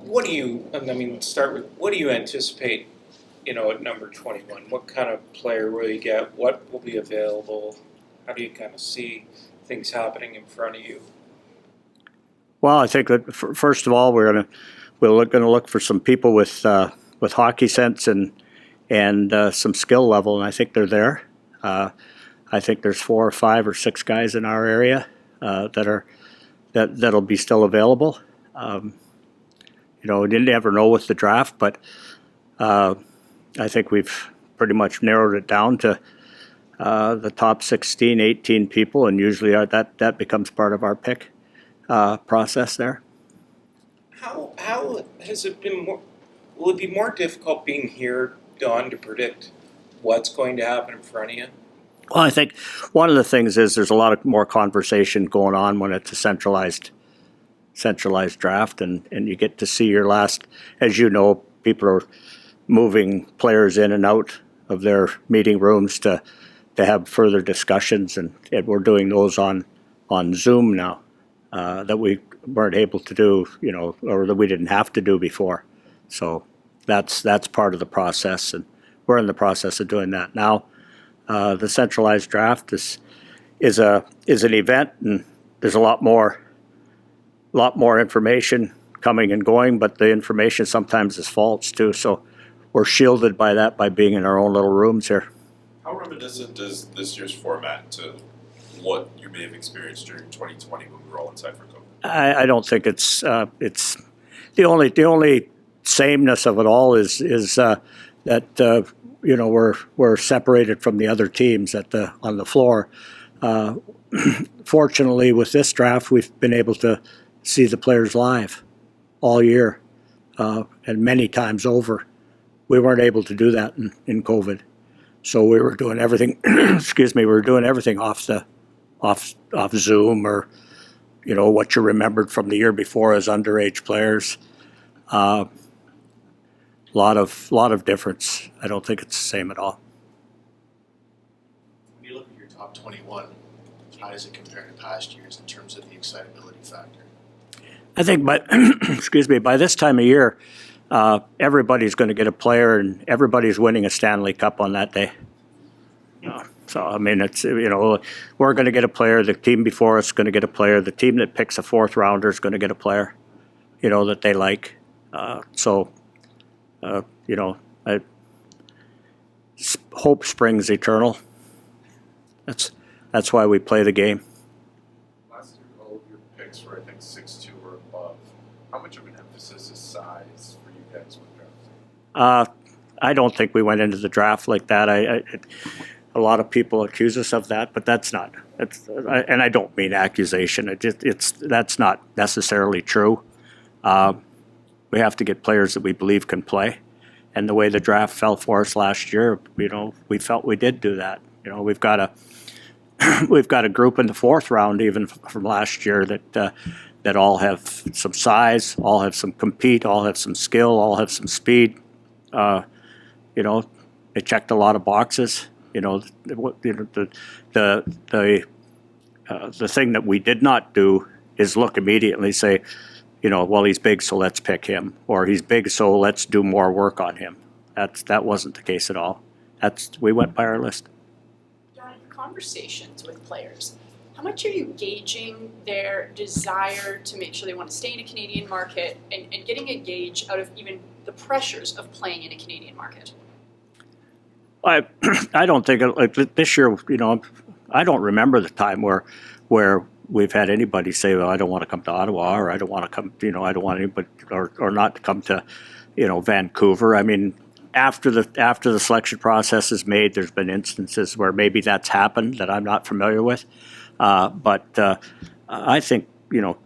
what do you? I mean, start with what do you anticipate? At number 21, what kind of player will you get? What will be available? How do you kind of see things happening in front of you? Well, I think that first of all, we're going to look for some people with hockey sense and some skill level, and I think they're there. I think there's 4 or 5 or 6 guys in our area that'll be still available. We didn't ever know with the draft, but I think we've pretty much narrowed it down to the top 16, 18 people, and usually that becomes part of our pick process there. How has it been more? Will it be more difficult being here, Don, to predict what's going to happen in front of you? Well, I think one of the things is there's a lot of more conversation going on when it's a centralized draft, and you get to see your last. As you know, people are moving players in and out of their meeting rooms to have further discussions, and we're doing those on Zoom now that we weren't able to do, or that we didn't have to do before. So that's part of the process, and we're in the process of doing that now. The centralized draft is an event, and there's a lot more information coming and going, but the information sometimes is false too. So we're shielded by that by being in our own little rooms here. How reminiscent is this year's format to what you may have experienced during 2020 when we were all inside for COVID? I don't think it's the only sameness of it all is that we're separated from the other teams on the floor. Fortunately, with this draft, we've been able to see the players live all year, and many times over. We weren't able to do that in COVID, so we were doing everything. We were doing everything off Zoom, or what you remembered from the year before as underage players. Lot of difference. I don't think it's the same at all. When you look at your top 21, how does it compare to past years in terms of the excitability factor? I think by this time of year, everybody's going to get a player, and everybody's winning a Stanley Cup on that day. So I mean, it's we're going to get a player. The team before us is going to get a player. The team that picks a 4th rounder is going to get a player, that they like. Hope springs eternal. That's why we play the game. Last year, all of your picks were, I think, 6'2" or above. How much of an emphasis is size for you guys with drafting? I don't think we went into the draft like that. A lot of people accuse us of that, but that's not. And I don't mean accusation. That's not necessarily true. We have to get players that we believe can play, and the way the draft fell for us last year, we felt we did do that. We've got a group in the 4th round even from last year that all have some size, all have some compete, all have some skill, all have some speed. They checked a lot of boxes. The thing that we did not do is look immediately and say, well, he's big, so let's pick him, or he's big, so let's do more work on him. That wasn't the case at all. We went by our list. John, in conversations with players, how much are you gauging their desire to make sure they want to stay in a Canadian market, and getting a gauge out of even the pressures of playing in a Canadian market? I don't think like this year. I don't remember the time where we've had anybody say, "Well, I don't want to come to Ottawa," or "I don't want to come." I don't want anybody or not to come to, Vancouver. I mean, after the selection process is made, there's been instances where maybe that's happened that I'm not familiar with. But I think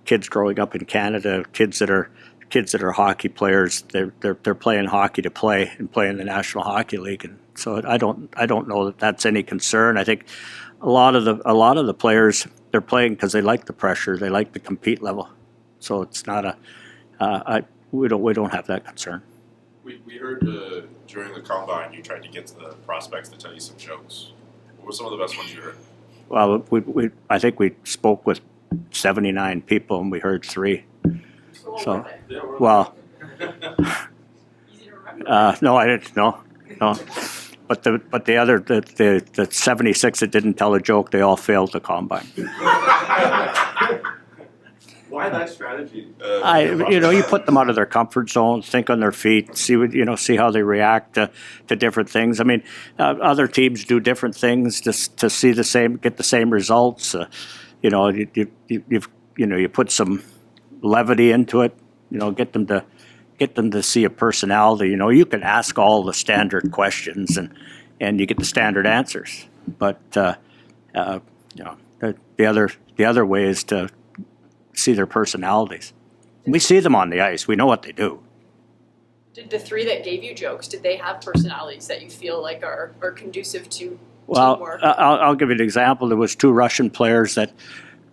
kids growing up in Canada, kids that are hockey players, they're playing hockey to play and play in the National Hockey League, and so I don't know that that's any concern. I think a lot of the players, they're playing because they like the pressure, they like the compete level. So it's not we don't have that concern. We heard during the combine you tried to get to the prospects to tell you some jokes. What were some of the best ones you heard? Well, I think we spoke with 79 people and we heard 3. So, well, Easy to remember. No, I didn't. No. But the other the 76 that didn't tell a joke, they all failed the combine. Why that strategy? You put them out of their comfort zone, think on their feet, see how they react to different things. I mean, other teams do different things to see get the same results. You put some levity into it. Get them to see a personality. You can ask all the standard questions and you get the standard answers. But the other way is to see their personalities. We see them on the ice. We know what they do. Did the three that gave you jokes, did they have personalities that you feel like are conducive to Well, teamwork? I'll give you an example. There was two Russian players that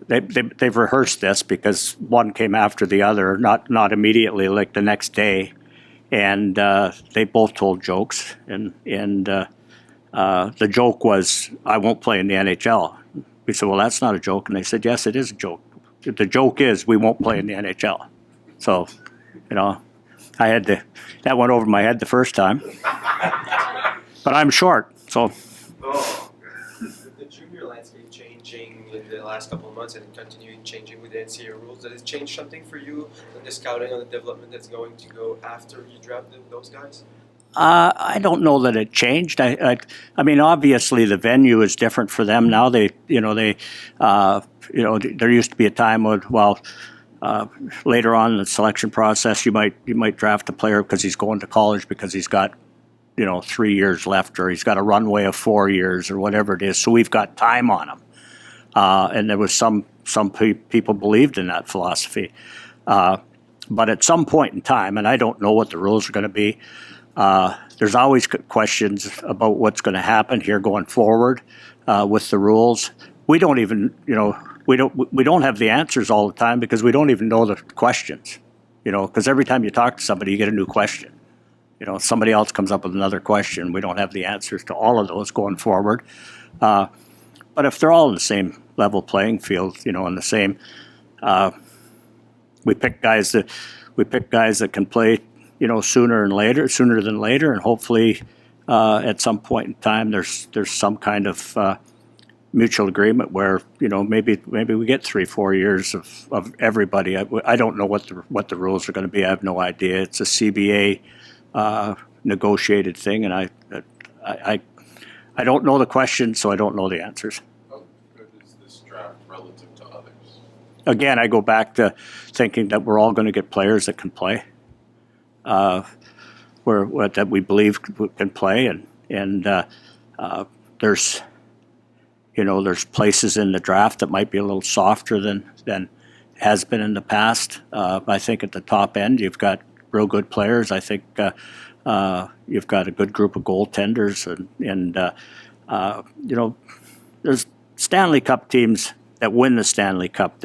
they've rehearsed this because one came after the other, not immediately, like the next day, and they both told jokes. And the joke was, "I won't play in the NHL." We said, "Well, that's not a joke," and they said, "Yes, it is a joke. The joke is we won't play in the NHL." So, that went over my head the first time. But I'm short, so. Oh. The junior landscape changing in the last couple of months and continuing changing with the NCAA rules, does it change something for you on the scouting, on the development that's going to go after you draft those guys? I don't know that it changed. I mean, obviously the venue is different for them now. There used to be a time when, later on in the selection process, you might draft a player because he's going to college because he's got, 3 years left, or he's got a runway of 4 years, or whatever it is. So we've got time on him. And there was some people believed in that philosophy. But at some point in time, and I don't know what the rules are going to be, there's always questions about what's going to happen here going forward with the rules. We don't even, we don't have the answers all the time because we don't even know the questions. Because every time you talk to somebody, you get a new question. Somebody else comes up with another question. We don't have the answers to all of those going forward. But if they're all in the same level playing field, in the same, we pick guys that can play, sooner than later, and hopefully at some point in time there's some kind of mutual agreement where maybe we get 3-4 years of everybody. I don't know what the rules are going to be. I have no idea. It's a CBA negotiated thing, and I don't know the questions, so I don't know the answrs. How good is this draft relative to others? Again, I go back to thinking that we're all going to get players that can play. That we believe can play, and there's places in the draft that might be a little softer than has been in the past. I think at the top end you've got real good players. I think you've got a good group of goaltenders, and there's Stanley Cup teams that win the Stanley Cup.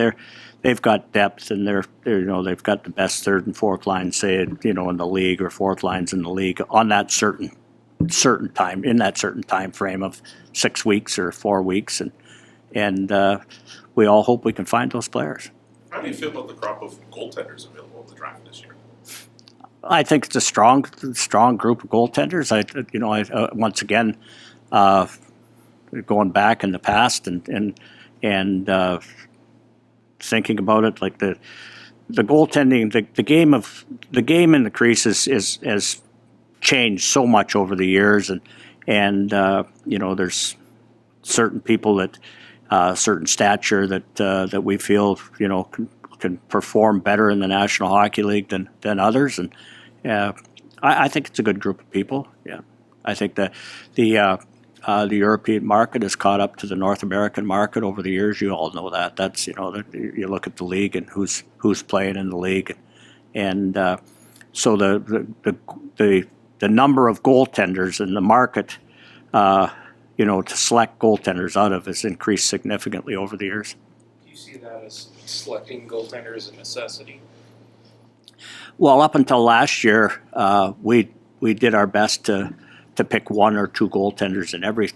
They've got depth, and they've got the best third and fourth line, say, in the league, or fourth lines in the league on that certain time, in that certain time frame of 6 weeks or 4 weeks, and we all hope we can find those players. How do you feel about the crop of goaltenders available in the draft this year? I think it's a strong group of goaltenders. I once again, going back in the past and thinking about it, like the goaltending, the game in the crease has changed so much over the years, and there's certain people that certain stature that we feel can perform better in the National Hockey League than others, and I think it's a good group of people. Yeah, I think that the European market has caught up to the North American market over the years. You all know that. That's you look at the league and who's playing in the league, and so the number of goaltenders in the market, to select goaltenders out of has increased significantly over the years. Do you see that as selecting goaltenders a necessity? Well, up until last year, we did our best to pick 1 or 2 goaltenders in every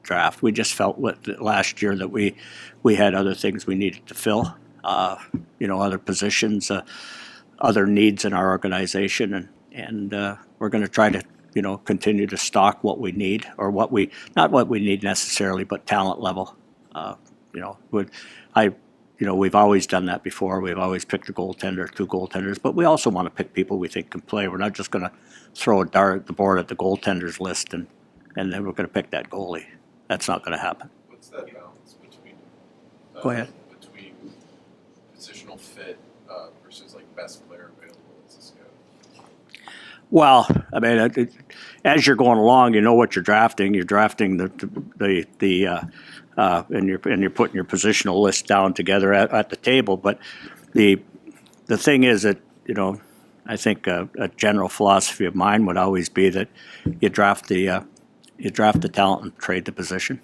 draft. We just felt last year that we had other things we needed to fill, other positions. other needs in our organization, and we're going to try to continue to stock what we need, or not what we need necessarily, but talent level. We've always done that before. We've always picked a goaltender, 2 goaltenders, but we also want to pick people we think can play. We're not just going to throw a dart at the board at the goaltenders list and then we're going to pick that goalie. That's not going to happen. What's that balance between? Go ahead. Between positional fit versus like best player available as a scout. Well, I mean, as you're going along, you know what you're drafting. You're drafting and you're putting your positional list down together at the table. But the thing is that I think a general philosophy of mine would always be that you draft the talent and trade the position.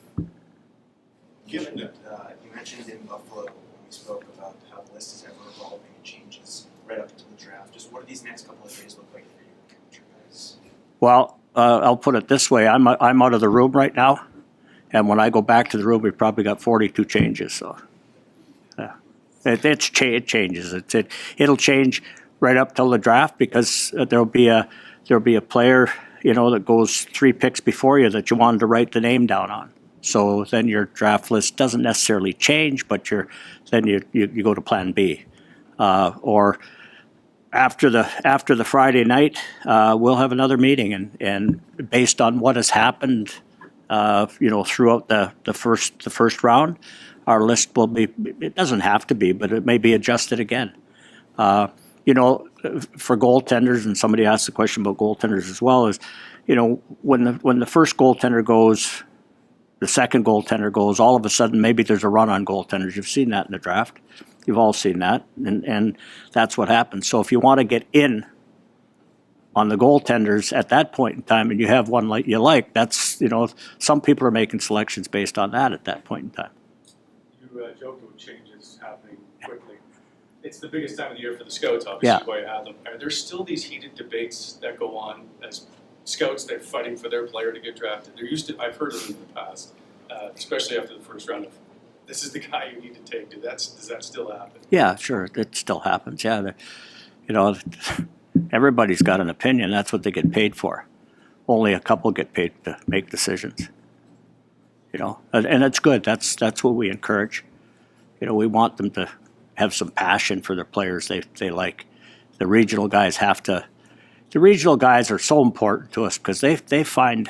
Given that you mentioned in Buffalo when we spoke about how the list is ever evolving and changes right up to the draft, just what do these next couple of days look like for you guys? Well, I'll put it this way: I'm out of the room right now, and when I go back to the room, we've probably got 42 changes. So, it changes. It'll change right up till the draft, because there'll be a player that goes 3 picks before you that you wanted to write the name down on. So then your draft list doesn't necessarily change, but then you go to Plan B, or after the Friday night, we'll have another meeting, and based on what has happened, throughout the first round, our list will be. It doesn't have to be, but it may be adjusted again. For goaltenders, and somebody asked the question about goaltenders as well, is when the first goaltender goes, the second goaltender goes, all of a sudden maybe there's a run on goaltenders. You've seen that in the draft. You've all seen that, and that's what happens. So if you want to get in on the goaltenders at that point in time, and you have one like you like, that's some people are making selections based on that at that point in time. You joked about changes happening quickly. It's the biggest time of the year for the scouts, obviously, why you have them. Are there still these heated debates that go on as scouts? They're fighting for their player to get drafted. I've heard of them in the past, especially after the first round of, this is the guy you need to take. Does that still happen? Yeah, sure, it still happens. Yeah, everybody's got an opinion. That's what they get paid for. Only a couple get paid to make decisions. And it's good. That's what we encourage. We want them to have some passion for their players they like. The regional guys The regional guys are so important to us because they find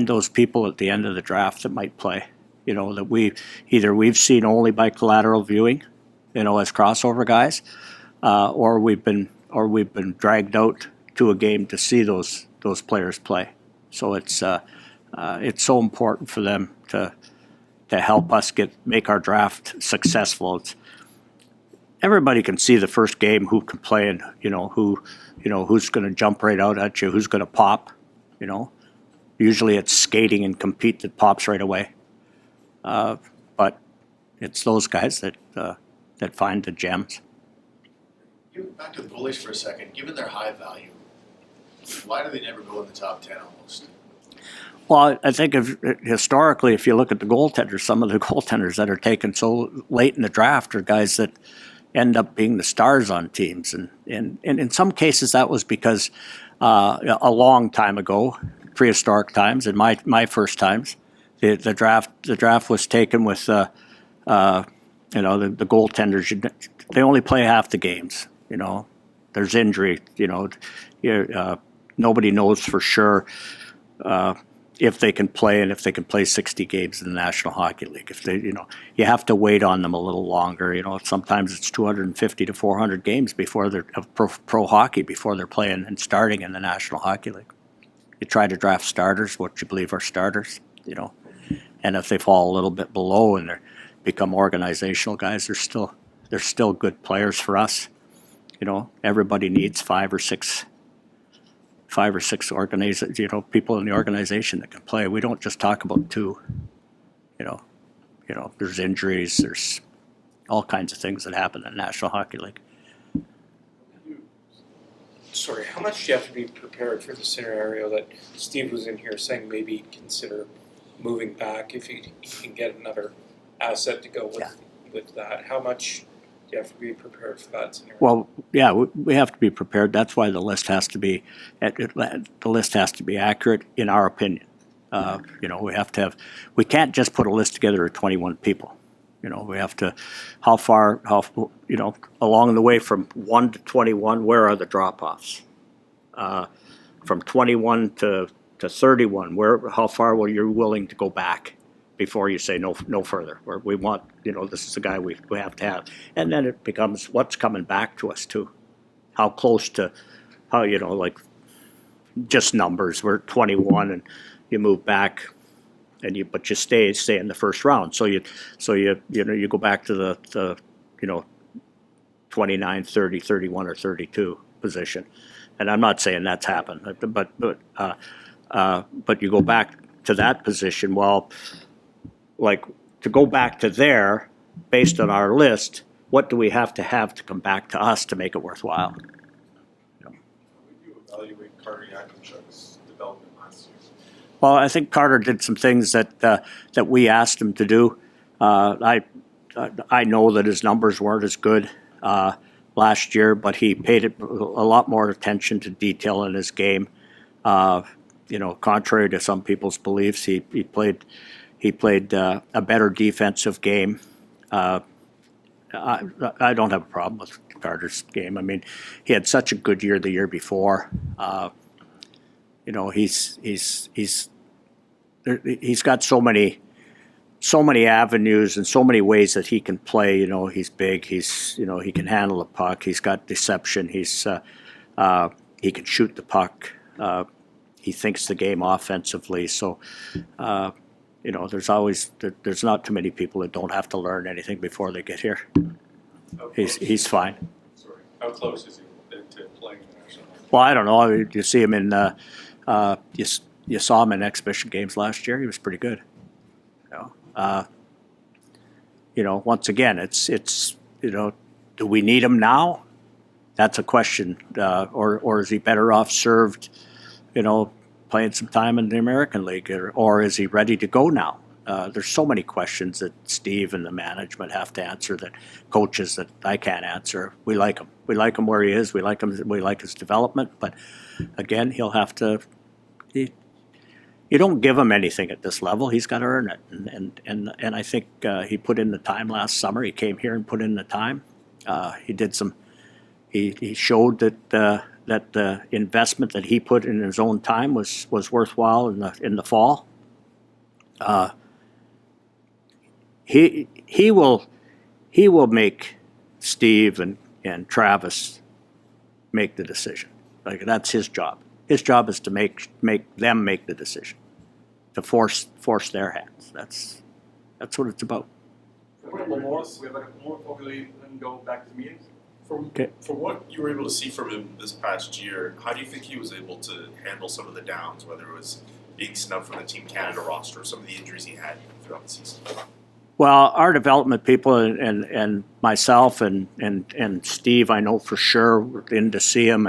those people at the end of the draft that might play. That we've seen only by collateral viewing, as crossover guys, or we've been dragged out to a game to see those players play. So it's so important for them to help us make our draft successful. Everybody can see the first game who can play and who's going to jump right out at you, who's going to pop. Usually it's skating and compete that pops right away, but it's those guys that find the gems. Back to the goalies for a second. Given their high value, why do they never go in the top 10 almost? Well, I think historically, if you look at the goaltenders, some of the goaltenders that are taken so late in the draft are guys that end up being the stars on teams, and in some cases that was because a long time ago, prehistoric times, in my first times, the draft was taken with the goaltenders. They only play half the games. There's injury. Nobody knows for sure if they can play, and if they can play 60 games in the National Hockey League. If they, you have to wait on them a little longer. Sometimes it's 250 to 400 games before they're pro hockey, before they're playing and starting in the National Hockey League. You try to draft starters, what you believe are starters, and if they fall a little bit below and they become organizational guys, they're still good players for us. Everybody needs five or six people in the organization that can play. We don't just talk about 2. There's injuries. There's all kinds of things that happen in the National Hockey League. Sorry, how much do you have to be prepared for the scenario that Steve was in here saying maybe consider moving back if you can get another asset to go with that? How much You have to be prepared for that scenario. Well, yeah, we have to be prepared. That's why the list has to be accurate, in our opinion. We can't just put a list together of 21 people. We have to, how far, along the way from 1 to 21, where are the drop-offs? From 21 to 31, how far were you willing to go back before you say no further? Where we want, this is the guy we have to have. And then it becomes what's coming back to us too. How close to, like just numbers. We're 21 and you move back, but you stay in the first round. So you go back to the 29, 30, 31, or 32 position. And I'm not saying that's happened, but you go back to that position. Well, like to go back to there, based on our list, what do we have to come back to us to make it worthwhile? How would you evaluate Carter Yakemchuk's development last year? Well, I think Carter did some things that we asked him to do. I know that his numbers weren't as good last year, but he paid a lot more attention to detail in his game. Contrary to some people's beliefs, he played a better defensive game. I don't have a problem with Carter's game. I mean, he had such a good year the year before. He's got so many avenues and so many ways that he can play. He's big. He can handle a puck. He's got deception. He can shoot the puck. He thinks the game offensively. So, there's not too many people that don't have to learn anything before they get here. He's fine. Sorry, how close is he to playing the national? Well, I don't know. You see him in you saw him in exhibition games last year. He was pretty good. Once again, it's do we need him now? That's a question. Or is he better off served, playing some time in the American League, or is he ready to go now? There's so many questions that Steve and the management have to answer, that coaches that I can't answer. We like him. We like him where he is. We like him. We like his development. But again, he'll have to. You don't give him anything at this level. He's got to earn it. And I think he put in the time last summer. He came here and put in the time. He did some. He showed that the investment that he put in his own time was worthwhile in the fall. He will make Steve and Travis make the decision. Like, that's his job. His job is to make them make the decision, to force their hands. That's what it's about. We have a couple more before we go back to the meetings. From what you were able to see from him this past year, how do you think he was able to handle some of the downs, whether it was being snubbed from the Team Canada roster or some of the injuries he had throughout the season? Well, our development people and myself and Steve, I know for sure, were in to see him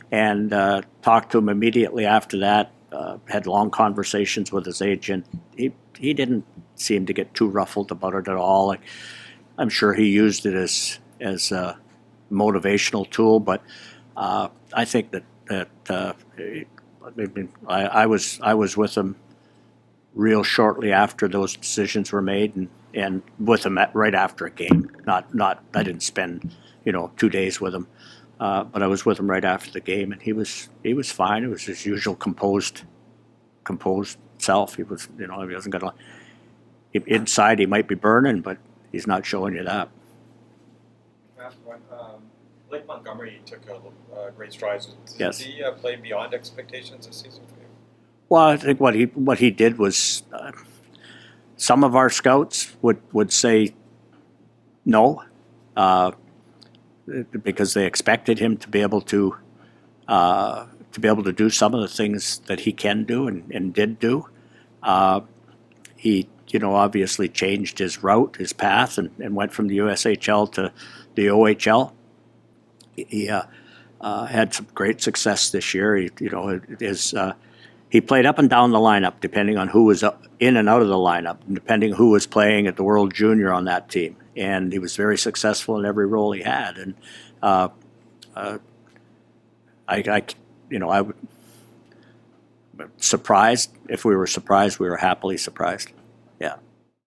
and talked to him immediately after that. Had long conversations with his agent. He didn't seem to get too ruffled about it at all. Like, I'm sure he used it as a motivational tool, but I think that I was with him real shortly after those decisions were made, and with him right after a game. Not I didn't spend 2 days with him, but I was with him right after the game, and he was fine. It was his usual composed self. He was he wasn't gonna. Inside he might be burning, but he's not showing you that. Last one. Blake Montgomery took great strides. Did Yes. he play beyond expectations this season for you? Well, I think what he did was, some of our scouts would say no, because they expected him to be able to do some of the things that he can do and did do. He obviously changed his route, his path, and went from the USHL to the OHL. He had some great success this year. He played up and down the lineup, depending on who was in and out of the lineup, and depending who was playing at the World Junior on that team. and he was very successful in every role he had. And I would surprised. If we were surprised, we were happily surprised. Yeah.